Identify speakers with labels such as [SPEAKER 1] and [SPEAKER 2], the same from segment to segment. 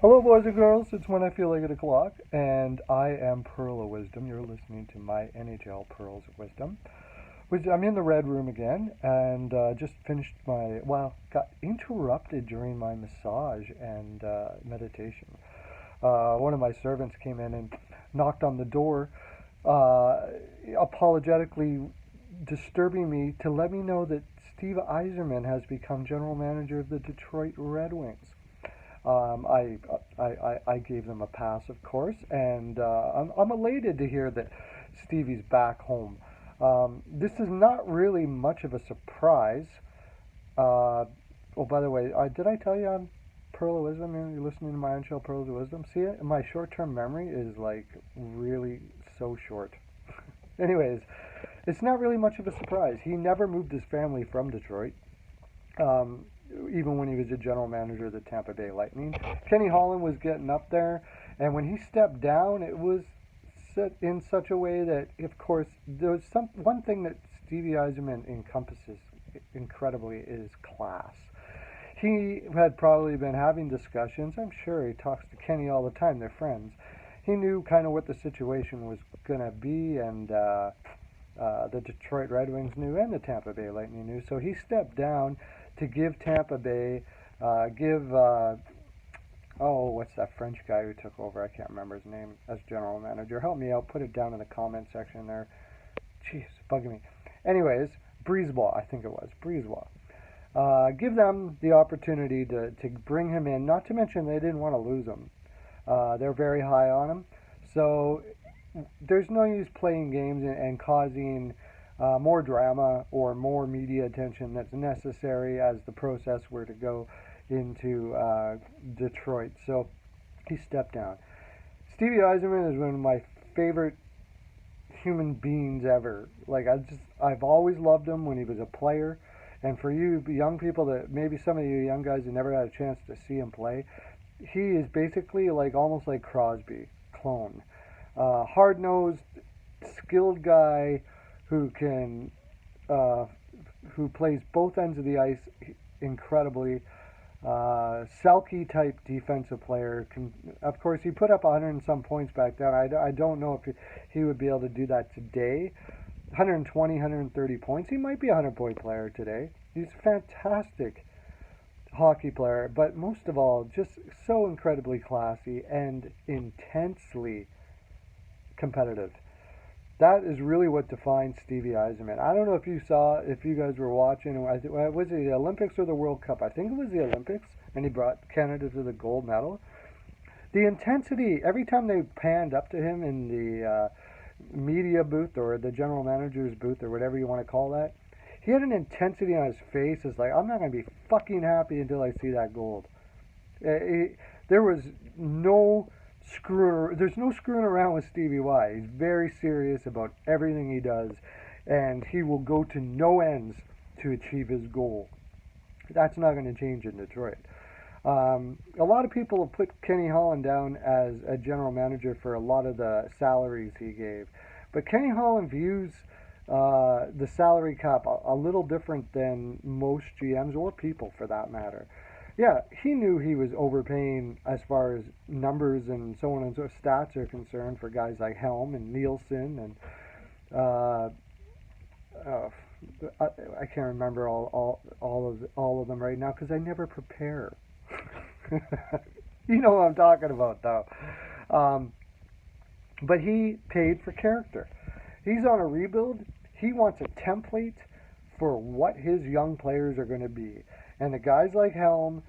[SPEAKER 1] Hello, boys and girls. It's when I feel like 8 o'clock, and I am Pearl of Wisdom. You're listening to my NHL Pearls of Wisdom. I'm in the Red Room again, and just finished got interrupted during my massage and meditation. One of my servants came in and knocked on the door, uh, apologetically disturbing me to let me know that Steve Yzerman has become general manager of the Detroit Red Wings. Um, I, I gave them a pass, of course, and I'm elated to hear that Stevie's back home. This is not really much of a surprise. Uh, oh, by the way, did I tell you I'm Pearl of Wisdom? You're listening to my NHL Pearls of Wisdom. See it? My short-term memory is like really so short. Anyways, it's not really much of a surprise. He never moved his family from Detroit. Um, Even when he was a general manager of the Tampa Bay Lightning. Kenny Holland was getting up there, and when he stepped down, it was set in such a way that, of course, there was one thing that Stevie Yzerman encompasses incredibly is class. He had probably been having discussions. I'm sure he talks to Kenny all the time. They're friends. He knew kind of what the situation was going to be, and the Detroit Red Wings knew, and the Tampa Bay Lightning knew. So he stepped down to give Tampa Bay, give what's that French guy who took over? I can't remember his name as general manager. Help me out. Put it down in the comment section there. Jeez, bugging me. Anyways, Brisebois, I think it was Brisebois. Give them the opportunity to bring him in. Not to mention they didn't want to lose him. They're very high on him. So there's no use playing games and causing more drama or more media attention that's necessary as the process were to go into Detroit. So he stepped down. Stevie Yzerman is one of my favorite human beings ever. I've always loved him when he was a player. And for you young people that maybe some of you young guys who never had a chance to see him play, he is basically like almost like Crosby clone. Hard nosed, skilled guy who can who plays both ends of the ice incredibly. Selke type defensive player. Of course, he put up 100 and some points back then. I don't know if he would be able to do that today. 120, 130 points. He might be a 100-point player today. He's a fantastic hockey player, but most of all, just so incredibly classy and intensely competitive. That is really what defines Stevie Yzerman. I don't know if you guys were watching, was it the Olympics or the World Cup? I think it was the Olympics, and he brought Canada to the gold medal. The intensity, every time they panned up to him in the media booth or the general manager's booth or whatever you want to call that, he had an intensity on his face. It's like, I'm not going to be fucking happy until I see that gold. There was no there's no screwing around with Stevie Y. He's very serious about everything he does, and he will go to no ends to achieve his goal. That's not going to change in Detroit. A lot of people have put Kenny Holland down as a general manager for a lot of the salaries he gave, but Kenny Holland views the salary cap a little different than most GMs or people for that matter. Yeah, he knew he was overpaying as far as numbers and so on and so stats are concerned for guys like Helm and Nielsen and uh, uh, I can't remember all of them right now because I never prepare. You know what I'm talking about, though. Um, but he paid for character. He's on a rebuild. He wants a template for what his young players are going to be. And the guys like Helm,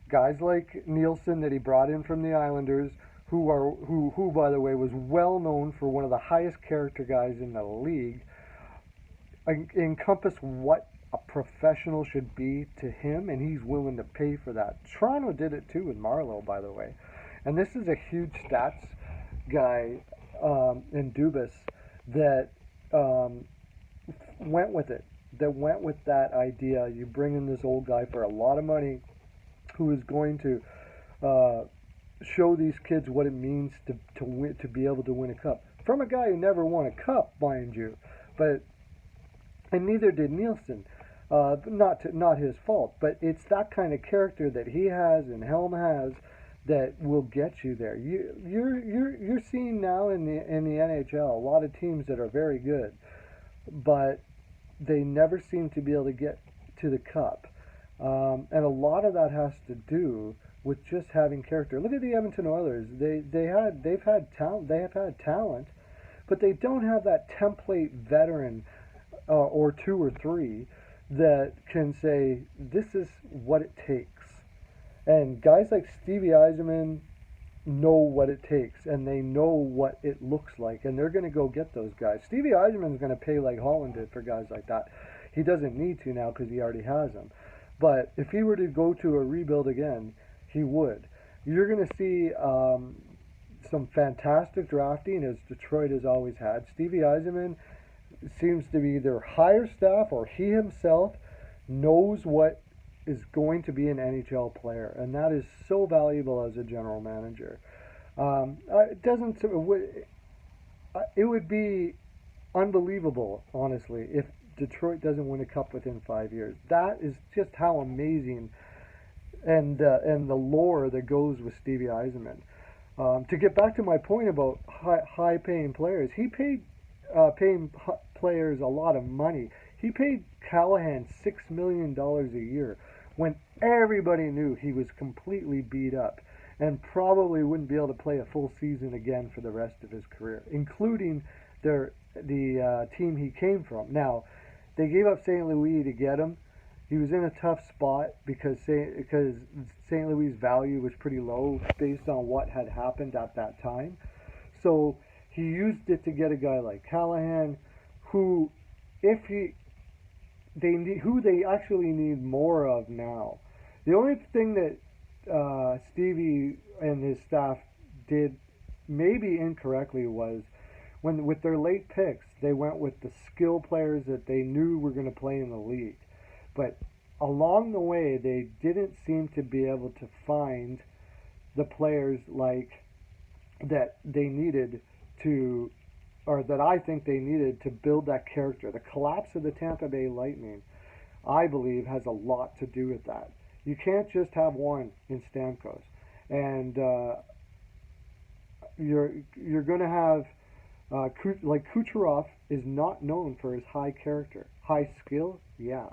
[SPEAKER 1] guys like Nielsen that he brought in from the Islanders, who by the way was well known for one of the highest character guys in the league, encompass what a professional should be to him, and he's willing to pay for that. Toronto did it too with Marlowe, by the way. And this is a huge stats guy in Dubas that um, went with it, that went with that idea. You bring in this old guy for a lot of money who is going to show these kids what it means to be able to win a cup. From a guy who never won a cup, mind you, but and neither did Nielsen. Not his fault, but it's that kind of character that he has and Helm has that will get you there. You're seeing now in the NHL a lot of teams that are very good, but they never seem to be able to get to the cup, and a lot of that has to do with just having character. Look at the Edmonton Oilers. They have had talent, but they don't have that template veteran or two or three that can say this is what it takes. And guys like Stevie Yzerman know what it takes, and they know what it looks like, and they're going to go get those guys. Stevie Yzerman's going to pay like Holland did for guys like that. He doesn't need to now because he already has them. But if he were to go to a rebuild again, he would. You're going to see some fantastic drafting, as Detroit has always had. Stevie Yzerman seems to be their higher staff, or he himself knows what is going to be an NHL player, and that is so valuable as a general manager. It doesn't. It would be unbelievable, honestly, if Detroit doesn't win a cup within 5 years. That is just how amazing, and the lore that goes with Stevie Yzerman. To get back to my point about high-paying players, he paid players a lot of money. He paid Callahan $6 million a year when everybody knew he was completely beat up and probably wouldn't be able to play a full season again for the rest of his career, including the team he came from. Now, they gave up St. Louis to get him. He was in a tough spot because St. Louis' value was pretty low based on what had happened at that time. So he used it to get a guy like Callahan, who, who they actually need more of now. The only thing that Stevie and his staff did maybe incorrectly was when with their late picks they went with the skill players that they knew were going to play in the league. But along the way they didn't seem to be able to find the players like that they needed to, or that I think they needed to build that character. The collapse of the Tampa Bay Lightning, I believe, has a lot to do with that. You can't just have one in Stamkos, and you're going to have like Kucherov is not known for his high character, high skill, yeah.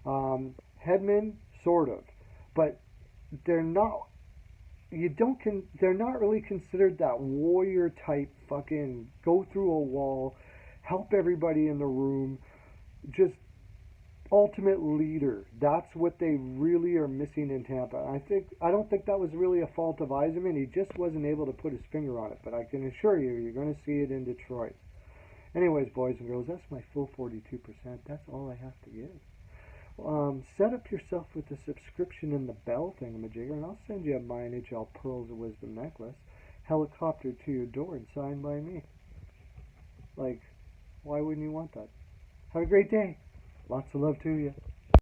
[SPEAKER 1] Hedman, sort of, but they're not. They're not really considered that warrior type. Fucking go through a wall, help everybody in the room, just ultimate leader. That's what they really are missing in Tampa. I don't think that was really a fault of Yzerman. He just wasn't able to put his finger on it. But I can assure you, you're going to see it in Detroit. Anyways, boys and girls, that's my full 42%. That's all I have to give. Set up yourself with the subscription and the bell thingamajigger, and I'll send you a My NHL Pearls of Wisdom necklace, helicoptered to your door and signed by me. Like, why wouldn't you want that? Have a great day. Lots of love to you.